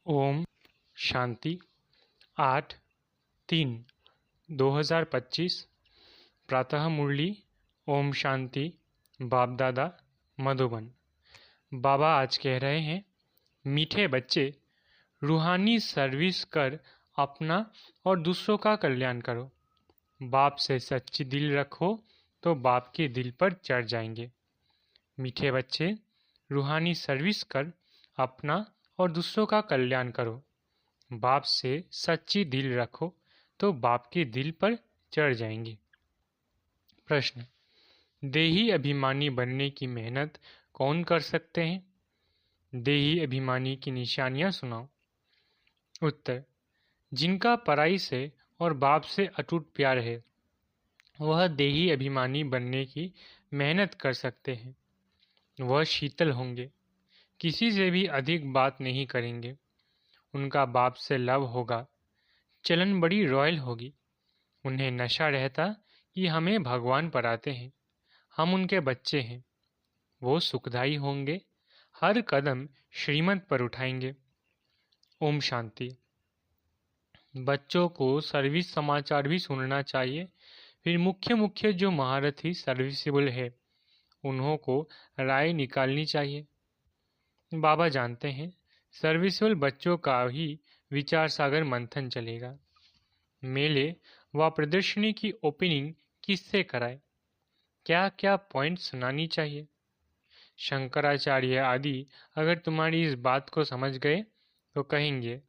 ओम शांति 8/3/2025 प्रातः मुरली। ओम शांति। बाप दादा मधुबन। बाबा आज कह रहे हैं, मीठे बच्चे, रूहानी सर्विस कर अपना और दूसरों का कल्याण करो। बाप से सच्ची दिल रखो तो बाप के दिल पर चढ़ जाएंगे। मीठे बच्चे, रूहानी सर्विस कर अपना और दूसरों का कल्याण करो। बाप से सच्ची दिल रखो तो बाप के दिल पर चढ़ जाएंगे। प्रश्न: देही अभिमानी बनने की मेहनत कौन कर सकते हैं? देही अभिमानी की निशानियां सुनाओ। उत्तर: जिनका पराई से और बाप से अटूट प्यार है, वह देही अभिमानी बनने की मेहनत कर सकते हैं। वह शीतल होंगे, किसी से भी अधिक बात नहीं करेंगे। उनका बाप से लव होगा, चलन बड़ी रॉयल होगी। उन्हें नशा रहता कि हमें भगवान पर आते हैं, हम उनके बच्चे हैं। वो सुखदाई होंगे, हर कदम श्रीमत पर उठाएंगे। ओम शांति। बच्चों को सर्विस समाचार भी सुनना चाहिए। फिर मुख्य मुख्य जो महारथी सर्विसेबल है, उन्हों को राय निकालनी चाहिए। बाबा जानते हैं, सर्विसेबल बच्चों का ही विचार सागर मंथन चलेगा। मेले व प्रदर्शनी की ओपनिंग किससे कराए? क्या क्या पॉइंट सुनानी चाहिए? शंकराचार्य आदि अगर तुम्हारी इस बात को समझ गए तो कहेंगे,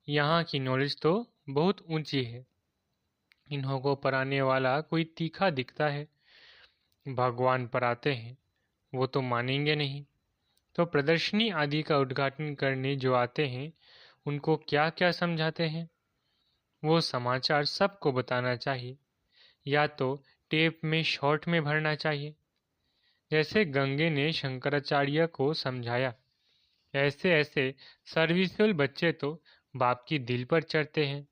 यहाँ की नॉलेज तो बहुत ऊंची है। इन्हों को पढ़ाने वाला कोई तीखा दिखता है। भगवान पर आते हैं, वो तो मानेंगे नहीं। तो प्रदर्शनी आदि का उद्घाटन करने जो आते हैं, उनको क्या क्या समझाते हैं? वो समाचार सबको बताना चाहिए, या तो टेप में शॉर्ट में भरना चाहिए। जैसे गंगे ने शंकराचार्य को समझाया, ऐसे ऐसे सर्विसफुल बच्चे तो बाप की दिल पर चढ़ते हैं।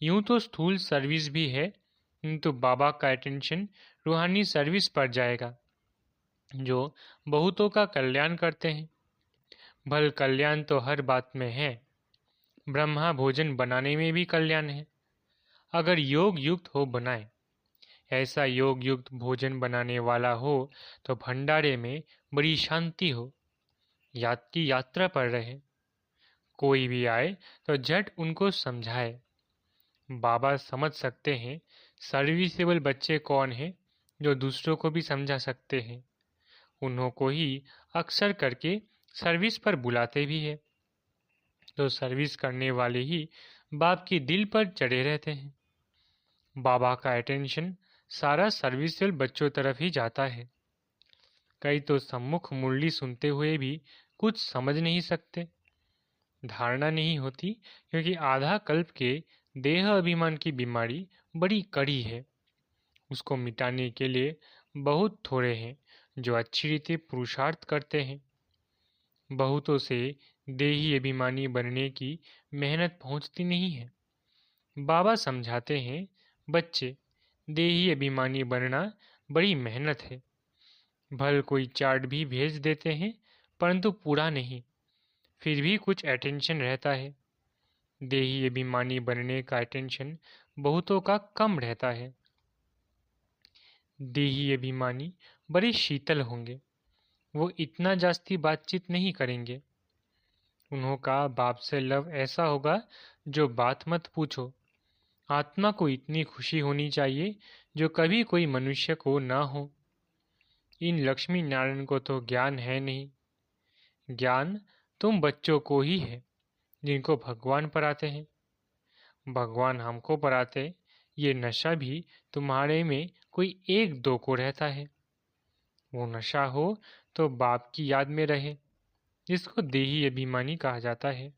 यूं तो स्थूल सर्विस भी है, किंतु बाबा का अटेंशन रूहानी सर्विस पर जाएगा, जो बहुतों का कल्याण करते हैं। भल कल्याण तो हर बात में है, ब्रह्मा भोजन बनाने में भी कल्याण है। अगर योग युक्त हो बनाए, ऐसा योग युक्त भोजन बनाने वाला हो तो भंडारे में बड़ी शांति हो, याद की यात्रा पर रहे। कोई भी आए तो झट उनको समझाए। बाबा समझ सकते हैं सर्विसेबल बच्चे कौन हैं, जो दूसरों को भी समझा सकते हैं। उन्हों को ही अक्सर करके सर्विस पर बुलाते भी है, तो सर्विस करने वाले ही बाप की दिल पर चढ़े रहते हैं। बाबा का अटेंशन सारा सर्विसेबल बच्चों तरफ ही जाता है। कई तो सम्मुख मुरली सुनते हुए भी कुछ समझ नहीं सकते। धारणा नहीं होती, क्योंकि आधा कल्प के देह अभिमान की बीमारी बड़ी कड़ी है। उसको मिटाने के लिए बहुत थोड़े हैं जो अच्छी रीति पुरुषार्थ करते हैं। बहुतों से देही अभिमानी बनने की मेहनत पहुंचती नहीं है। बाबा समझाते हैं, बच्चे, देही अभिमानी बनना बड़ी मेहनत है। भल कोई चार्ट भी भेज देते हैं, परंतु पूरा नहीं, फिर भी कुछ अटेंशन रहता है। देही अभिमानी बनने का अटेंशन बहुतों का कम रहता है। देही अभिमानी बड़े शीतल होंगे, वो इतना जास्ती बातचीत नहीं करेंगे। उन्हों का बाप से लव ऐसा होगा जो बात मत पूछो। आत्मा को इतनी खुशी होनी चाहिए जो कभी कोई मनुष्य को ना हो। इन लक्ष्मी नारायण को तो ज्ञान है नहीं। ज्ञान तुम बच्चों को ही है, जिनको भगवान पढ़ाते हैं। भगवान हमको पढ़ाते, ये नशा भी तुम्हारे में कोई एक दो को रहता है। वो नशा हो तो बाप की याद में रहे, जिसको देही अभिमानी कहा जाता है,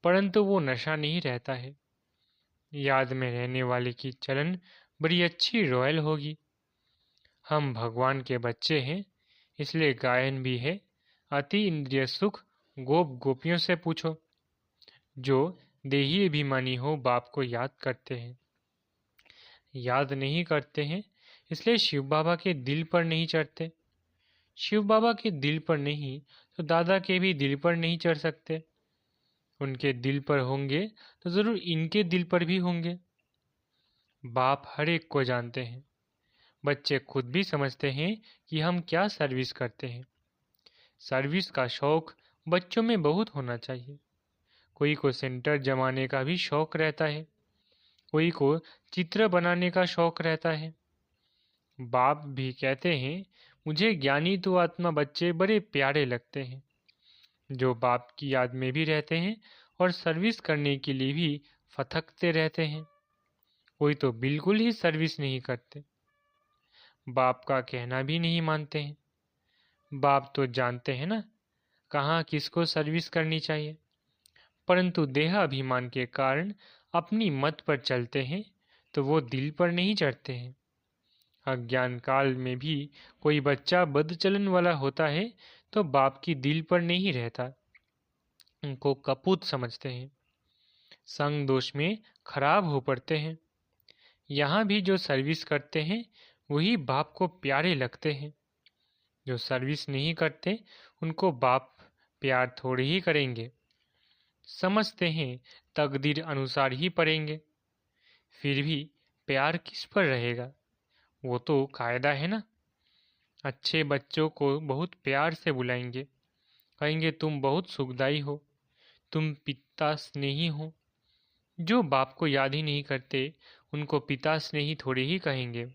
परंतु वो नशा नहीं रहता है। याद में रहने वाले की चलन बड़ी अच्छी रॉयल होगी। हम भगवान के बच्चे हैं, इसलिए गायन भी है, अति इंद्रिय सुख गोप गोपियों से पूछो। जो देही अभिमानी हो बाप को याद करते हैं। याद नहीं करते हैं, इसलिए शिव बाबा के दिल पर नहीं चढ़ते। शिव बाबा के दिल पर नहीं तो दादा के भी दिल पर नहीं चढ़ सकते। उनके दिल पर होंगे तो जरूर इनके दिल पर भी होंगे। बाप हर एक को जानते हैं। बच्चे खुद भी समझते हैं कि हम क्या सर्विस करते हैं। सर्विस का शौक बच्चों में बहुत होना चाहिए। कोई को सेंटर जमाने का भी शौक रहता है, कोई को चित्र बनाने का शौक रहता है। बाप भी कहते हैं, मुझे ज्ञानी तो आत्मा बच्चे बड़े प्यारे लगते हैं, जो बाप की याद में भी रहते हैं और सर्विस करने के लिए भी फथकते रहते हैं। कोई तो बिल्कुल ही सर्विस नहीं करते, बाप का कहना भी नहीं मानते हैं। बाप तो जानते हैं ना कहाँ किसको सर्विस करनी चाहिए, परंतु देह अभिमान के कारण अपनी मत पर चलते हैं तो वो दिल पर नहीं चढ़ते हैं। अज्ञान काल में भी कोई बच्चा बदचलन वाला होता है तो बाप की दिल पर नहीं रहता, उनको कपूत समझते हैं, संग दोष में खराब हो पड़ते हैं। यहाँ भी जो सर्विस करते हैं वही बाप को प्यारे लगते हैं। जो सर्विस नहीं करते उनको बाप प्यार थोड़ी ही करेंगे, समझते हैं तकदीर अनुसार ही पड़ेंगे। फिर भी प्यार किस पर रहेगा, वो तो कायदा है ना। अच्छे बच्चों को बहुत प्यार से बुलाएंगे, कहेंगे तुम बहुत सुखदाई हो, तुम पिता स्नेही हो। जो बाप को याद ही नहीं करते उनको पिता स्नेही थोड़े ही कहेंगे।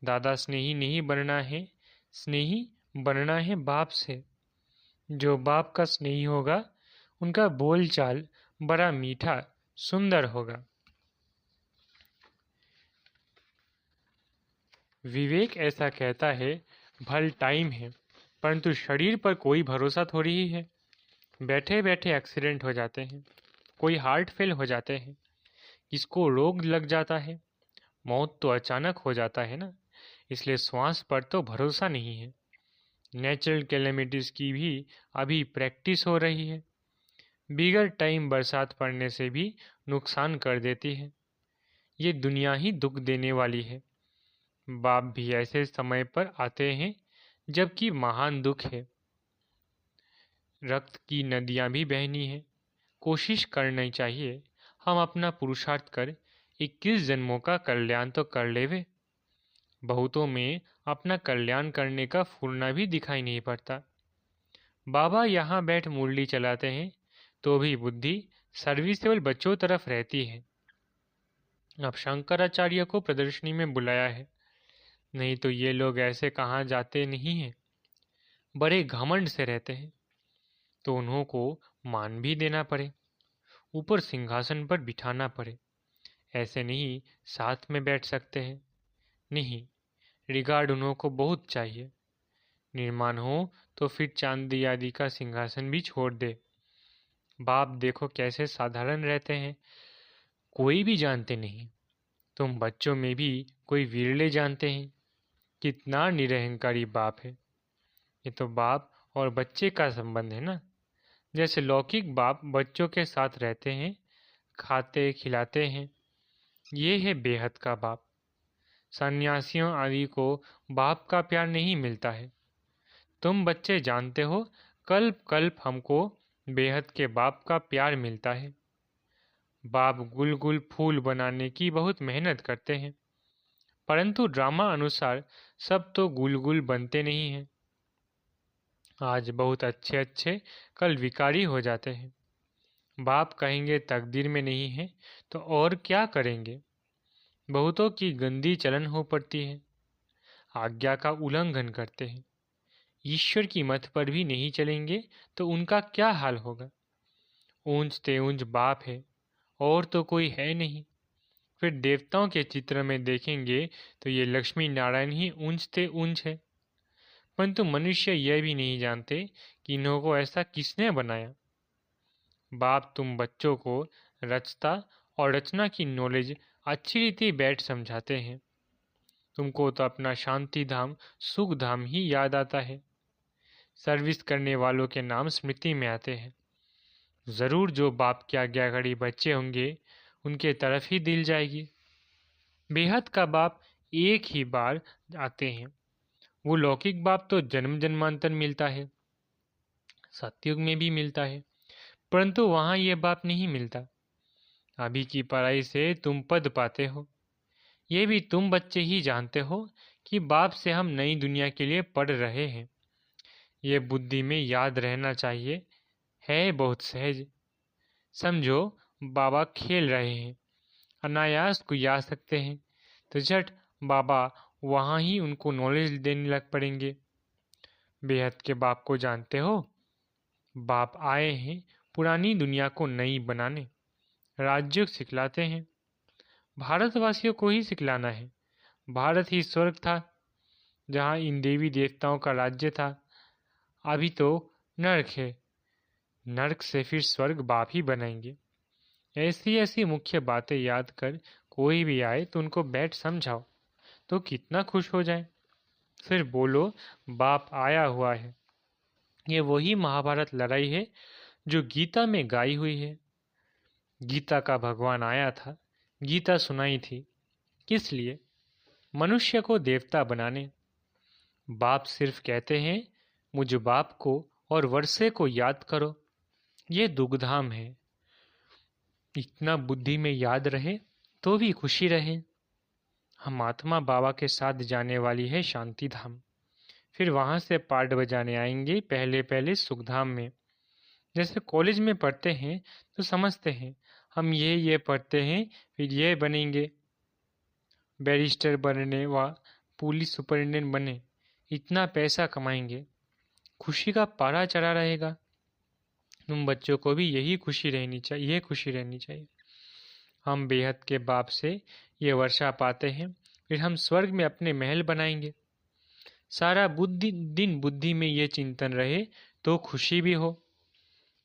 दादा स्नेही नहीं बनना है, स्नेही बनना है बाप से। जो बाप का स्नेही होगा उनका बोलचाल बड़ा मीठा सुंदर होगा। विवेक ऐसा कहता है, भल टाइम है, परंतु शरीर पर कोई भरोसा थोड़ी ही है। बैठे बैठे एक्सीडेंट हो जाते हैं, कोई हार्ट फेल हो जाते हैं, किसको रोग लग जाता है। मौत तो अचानक हो जाता है ना, इसलिए श्वास पर तो भरोसा नहीं है। नेचुरल कैलेमिटीज की भी अभी प्रैक्टिस हो रही है। बिगर टाइम बरसात पड़ने से भी नुकसान कर देती है। ये दुनिया ही दुख देने वाली है। बाप भी ऐसे समय पर आते हैं जबकि महान दुख है, रक्त की नदियां भी बहनी है। कोशिश करनी चाहिए हम अपना पुरुषार्थ कर 21 जन्मों का कल्याण तो कर लेवे। बहुतों में अपना कल्याण करने का फुरना भी दिखाई नहीं पड़ता। बाबा यहाँ बैठ मुरली चलाते हैं तो भी बुद्धि सर्विसेबल बच्चों तरफ रहती है। अब शंकराचार्य को प्रदर्शनी में बुलाया है, नहीं तो ये लोग ऐसे कहाँ जाते नहीं हैं। बड़े घमंड से रहते हैं तो उन्हों को मान भी देना पड़े, ऊपर सिंहासन पर बिठाना पड़े। ऐसे नहीं साथ में बैठ सकते हैं, नहीं, रिगार्ड उन्हों को बहुत चाहिए। निर्माण हो तो फिर चांदी आदि का सिंहासन भी छोड़ दे। बाप देखो कैसे साधारण रहते हैं, कोई भी जानते नहीं। तुम बच्चों में भी कोई विरले जानते हैं। कितना निरहंकारी बाप है। ये तो बाप और बच्चे का संबंध है ना। जैसे लौकिक बाप बच्चों के साथ रहते हैं, खाते खिलाते हैं, ये है बेहद का बाप। सन्यासियों आदि को बाप का प्यार नहीं मिलता है। तुम बच्चे जानते हो, कल्प कल्प हमको बेहद के बाप का प्यार मिलता है। बाप गुल गुल फूल बनाने की बहुत मेहनत करते हैं, परंतु ड्रामा अनुसार सब तो गुल गुल बनते नहीं हैं। आज बहुत अच्छे अच्छे कल विकारी हो जाते हैं। बाप कहेंगे तकदीर में नहीं है तो और क्या करेंगे। बहुतों की गंदी चलन हो पड़ती है, आज्ञा का उल्लंघन करते हैं। ईश्वर की मत पर भी नहीं चलेंगे तो उनका क्या हाल होगा। ऊंच ते ऊंच बाप है और तो कोई है नहीं। फिर देवताओं के चित्र में देखेंगे तो ये लक्ष्मी नारायण ही ऊंच ते ऊंच है। परंतु मनुष्य यह भी नहीं जानते कि इन्हों को ऐसा किसने बनाया। बाप तुम बच्चों को रचता और रचना की नॉलेज अच्छी रीति बैठ समझाते हैं। तुमको तो अपना शांति धाम सुख धाम ही याद आता है। सर्विस करने वालों के नाम स्मृति में आते हैं। जरूर जो बाप के आज्ञाकारी बच्चे होंगे उनके तरफ ही दिल जाएगी। बेहद का बाप एक ही बार आते हैं। वो लौकिक बाप तो जन्म जन्मांतर मिलता है, सतयुग में भी मिलता है, परंतु वहाँ ये बाप नहीं मिलता। अभी की पढ़ाई से तुम पद पाते हो, ये भी तुम बच्चे ही जानते हो कि बाप से हम नई दुनिया के लिए पढ़ रहे हैं। ये बुद्धि में याद रहना चाहिए, है बहुत सहज। समझो बाबा खेल रहे हैं, अनायास कोई आ सकते हैं, तो झट बाबा वहाँ ही उनको नॉलेज देने लग पड़ेंगे। बेहद के बाप को जानते हो? बाप आए हैं पुरानी दुनिया को नई बनाने, राज्य सिखलाते हैं। भारतवासियों को ही सिखलाना है। भारत ही स्वर्ग था, जहाँ इन देवी देवताओं का राज्य था। अभी तो नरक है, नरक से फिर स्वर्ग बाप ही बनाएंगे। ऐसी ऐसी मुख्य बातें याद कर कोई भी आए तो उनको बैठ समझाओ, तो कितना खुश हो जाए। फिर बोलो बाप आया हुआ है। ये वही महाभारत लड़ाई है जो गीता में गाई हुई है। गीता का भगवान आया था, गीता सुनाई थी। किस लिए? मनुष्य को देवता बनाने। बाप सिर्फ कहते हैं मुझ बाप को और वर्षे को याद करो। ये दुग्धाम है। इतना बुद्धि में याद रहे तो भी खुशी रहे। हम आत्मा बाबा के साथ जाने वाली है शांति धाम। फिर वहां से पाठ बजाने आएंगे पहले पहले सुखधाम में। जैसे कॉलेज में पढ़ते हैं तो समझते हैं हम ये पढ़ते हैं, फिर ये बनेंगे, बैरिस्टर बनने व पुलिस सुपरिटेंडेंट बने, इतना पैसा कमाएंगे, खुशी का पारा चढ़ा रहेगा। तुम बच्चों को भी यही खुशी रहनी चाहिए, ये खुशी रहनी चाहिए। हम बेहद के बाप से ये वर्षा पाते हैं, फिर हम स्वर्ग में अपने महल बनाएंगे। सारा दिन बुद्धि में ये चिंतन रहे तो खुशी भी हो,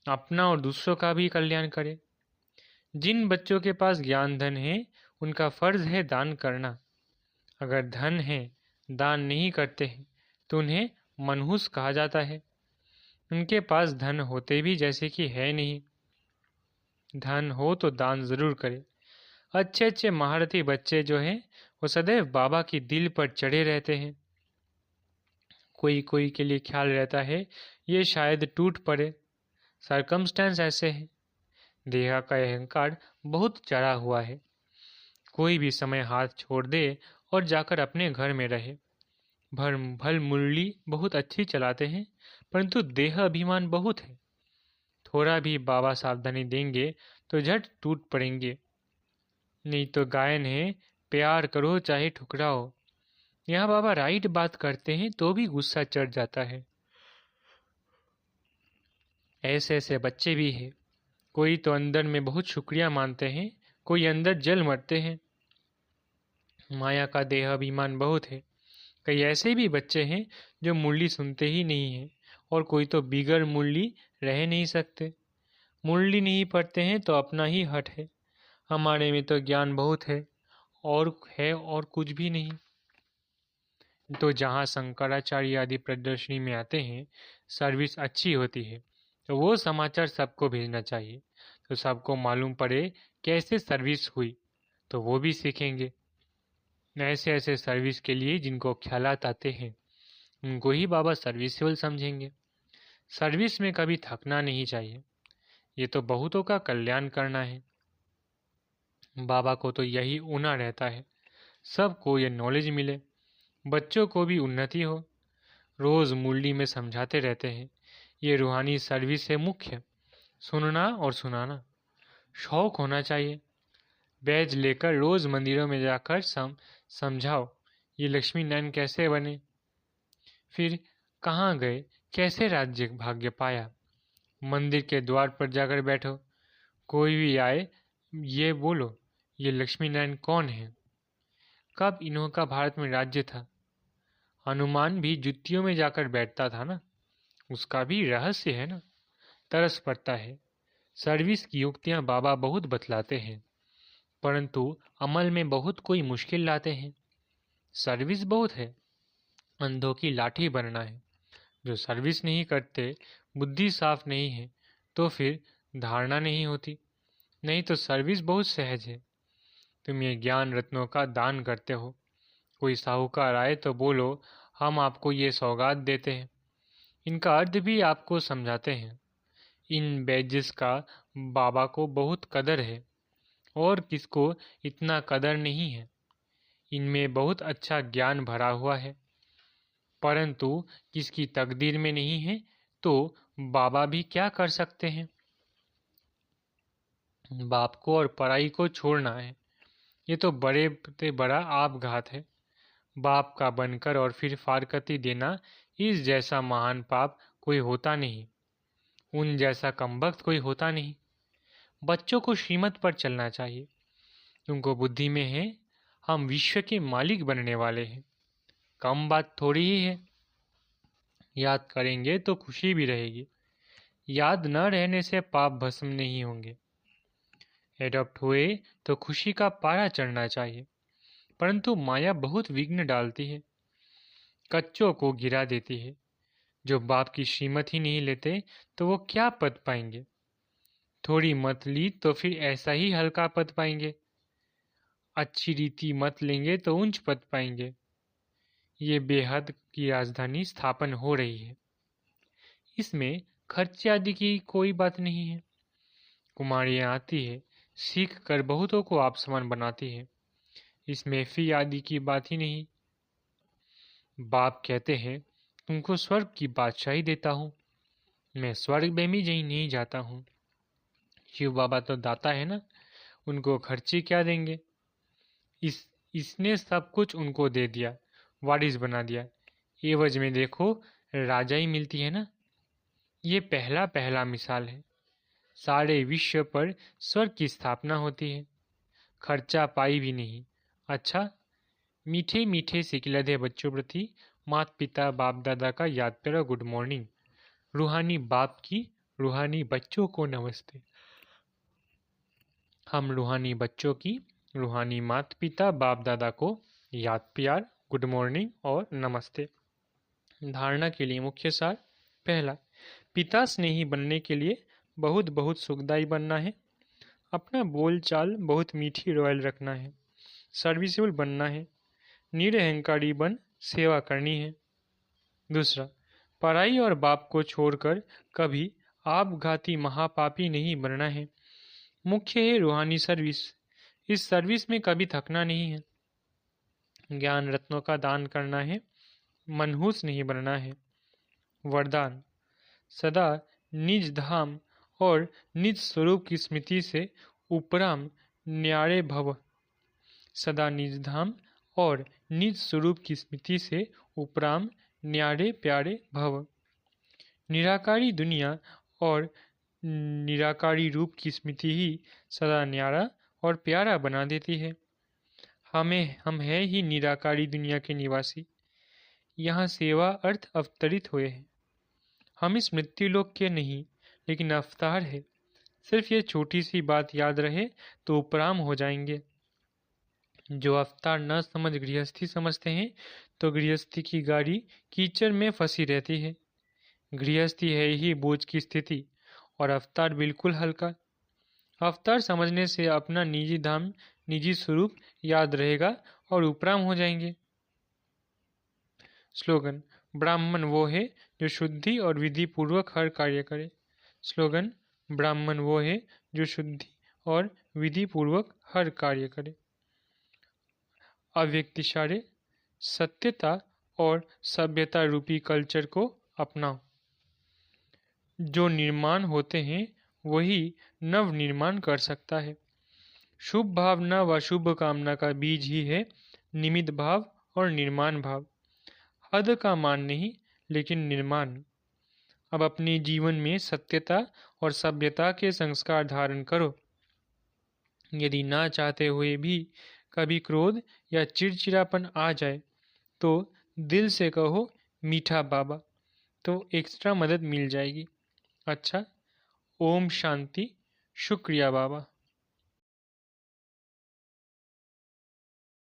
अपना और दूसरों का भी कल्याण करे। जिन बच्चों के पास ज्ञान धन है उनका फर्ज है दान करना। अगर धन है दान नहीं करते हैं तो उन्हें मनहूस कहा जाता है। उनके पास धन होते भी जैसे कि है नहीं। धन हो तो दान जरूर करे। अच्छे अच्छे महारथी बच्चे जो हैं वो सदैव बाबा की दिल पर चढ़े रहते हैं। कोई कोई के लिए ख्याल रहता है ये शायद टूट पड़े। सरकमस्टेंस ऐसे है। देह का अहंकार बहुत चढ़ा हुआ है। कोई भी समय हाथ छोड़ दे और जाकर अपने घर में रहे। भल मुरली बहुत अच्छी चलाते हैं, परंतु देह अभिमान बहुत है। थोड़ा भी बाबा सावधानी देंगे तो झट टूट पड़ेंगे। नहीं तो गायन है, प्यार करो चाहे ठुकराओ। यहाँ बाबा राइट बात करते हैं तो भी गुस्सा चढ़ जाता है। ऐसे ऐसे बच्चे भी हैं। कोई तो अंदर में बहुत शुक्रिया मानते हैं, कोई अंदर जल मरते हैं। माया का देह अभिमान बहुत है। कई ऐसे भी बच्चे हैं जो मुरली सुनते ही नहीं हैं, और कोई तो बिगर मुरली रह नहीं सकते। मुरली नहीं पढ़ते हैं तो अपना ही हट है। हमारे में तो ज्ञान बहुत है और कुछ भी नहीं। तो जहाँ शंकराचार्य आदि प्रदर्शनी में आते हैं, सर्विस अच्छी होती है, तो वो समाचार सबको भेजना चाहिए, तो सबको मालूम पड़े कैसे सर्विस हुई, तो वो भी सीखेंगे। ऐसे ऐसे सर्विस के लिए जिनको ख्यालात आते हैं उनको ही बाबा सर्विसेबल समझेंगे। सर्विस में कभी थकना नहीं चाहिए। ये तो बहुतों का कल्याण करना है। बाबा को तो यही ऊना रहता है, सबको ये नॉलेज मिले, बच्चों को भी उन्नति हो। रोज मुरली में समझाते रहते हैं ये रूहानी सर्विस है मुख्य, सुनना और सुनाना। शौक होना चाहिए। बैज लेकर रोज मंदिरों में जाकर समझाओ ये लक्ष्मी नारायण कैसे बने, फिर कहाँ गए, कैसे राज्य भाग्य पाया। मंदिर के द्वार पर जाकर बैठो, कोई भी आए ये बोलो ये लक्ष्मी नारायण कौन है, कब इन्हों का भारत में राज्य था। हनुमान भी जुतियों में जाकर बैठता था ना, उसका भी रहस्य है ना। तरस पड़ता है। सर्विस की युक्तियां बाबा बहुत बतलाते हैं, परंतु अमल में बहुत कोई मुश्किल लाते हैं। सर्विस बहुत है, अंधों की लाठी बनना है। जो सर्विस नहीं करते, बुद्धि साफ नहीं है, तो फिर धारणा नहीं होती। नहीं तो सर्विस बहुत सहज है। तुम ये ज्ञान रत्नों का दान करते हो। कोई साहूकार आए तो बोलो हम आपको ये सौगात देते हैं। इनका अर्थ भी आपको समझाते हैं। इन बैजेस का बाबा को बहुत कदर है और किसको इतना कदर नहीं है। इनमें बहुत अच्छा ज्ञान भरा हुआ है, परंतु किसकी तकदीर में नहीं है तो बाबा भी क्या कर सकते हैं। बाप को और पराई को छोड़ना है, ये तो बड़े से बड़ा आपघात है। बाप का बनकर और फिर फारकती देना, इस जैसा महान पाप कोई होता नहीं, उन जैसा कमबख्त कोई होता नहीं। बच्चों को श्रीमत पर चलना चाहिए। तुमको बुद्धि में है हम विश्व के मालिक बनने वाले हैं, कम बात थोड़ी ही है। याद करेंगे तो खुशी भी रहेगी, याद न रहने से पाप भस्म नहीं होंगे। एडॉप्ट हुए तो खुशी का पारा चढ़ना चाहिए, परंतु माया बहुत विघ्न डालती है, कच्चों को गिरा देती है। जो बाप की श्रीमत ही नहीं लेते तो वो क्या पद पाएंगे। थोड़ी मत ली तो फिर ऐसा ही हल्का पद पाएंगे, अच्छी रीति मत लेंगे तो ऊंच पद पाएंगे। ये बेहद की राजधानी स्थापन हो रही है, इसमें खर्चे आदि की कोई बात नहीं है। कुमारियां आती है, सीख कर बहुतों को आप समान बनाती है, इसमें फी आदि की बात ही नहीं। बाप कहते हैं तुमको स्वर्ग की बादशाही देता हूँ, मैं स्वर्ग में भी नहीं जाता हूँ। शिव बाबा तो दाता है ना, उनको खर्ची क्या देंगे। इसने सब कुछ उनको दे दिया, वारिस बना दिया। एवज में देखो राजाई मिलती है ना। ये पहला पहला मिसाल है, सारे विश्व पर स्वर्ग की स्थापना होती है, खर्चा पाई भी नहीं। अच्छा, मीठे मीठे सिकलधे बच्चों प्रति माता पिता बाप दादा का याद करो गुड मॉर्निंग। रूहानी बाप की रूहानी बच्चों को नमस्ते। हम रूहानी बच्चों की रूहानी माता पिता बाप दादा को याद प्यार गुड मॉर्निंग और नमस्ते। धारणा के लिए मुख्य सार। पहला, पिता स्नेही बनने के लिए बहुत बहुत सुखदायी बनना है। अपना बोल चाल बहुत मीठी रॉयल रखना है। सर्विसेबल बनना है। निरअहंकारी बन सेवा करनी है। दूसरा, पराई और बाप को छोड़कर कभी आपघाती महापापी नहीं बनना है। मुख्य है रूहानी सर्विस, इस सर्विस में कभी थकना नहीं है। ज्ञान रत्नों का दान करना है, मनहूस नहीं बनना है। वरदान, सदा निज धाम और निज स्वरूप की स्मृति से उपराम न्यारे भव। सदा निज धाम और निज स्वरूप की स्मृति से उपराम न्यारे प्यारे भव। निराकारी दुनिया और निराकारी रूप की स्मृति ही सदा न्यारा और प्यारा बना देती है। हम हैं ही निराकारी दुनिया के निवासी, यहाँ सेवा अर्थ अवतरित हुए हैं। हम इस मृत्युलोक के नहीं लेकिन अवतार है। सिर्फ ये छोटी सी बात याद रहे तो उपराम हो जाएंगे। जो अवतार न समझ गृहस्थी समझते हैं तो गृहस्थी की गाड़ी कीचड़ में फंसी रहती है। गृहस्थी है ही बोझ की स्थिति और अवतार बिल्कुल हल्का। अवतार समझने से अपना निजी धाम निजी स्वरूप याद रहेगा और उपराम हो जाएंगे। स्लोगन, ब्राह्मण वो है जो शुद्धि और विधि पूर्वक हर कार्य करे। स्लोगन, ब्राह्मण वो है जो शुद्धि और विधि पूर्वक हर कार्य करे। अव्यक्तिशारे, सत्यता और सभ्यता रूपी कल्चर को अपनाओ। जो निर्माण होते हैं वही नव निर्माण कर सकता है। शुभ भावना व शुभ कामना का बीज ही है निमित्त भाव और निर्माण भाव। हद का मान नहीं लेकिन निर्माण। अब अपने जीवन में सत्यता और सभ्यता के संस्कार धारण करो। यदि ना चाहते हुए भी कभी क्रोध या चिड़चिड़ापन आ जाए तो दिल से कहो मीठा बाबा, तो एक्स्ट्रा मदद मिल जाएगी। अच्छा, ओम शांति, शुक्रिया बाबा।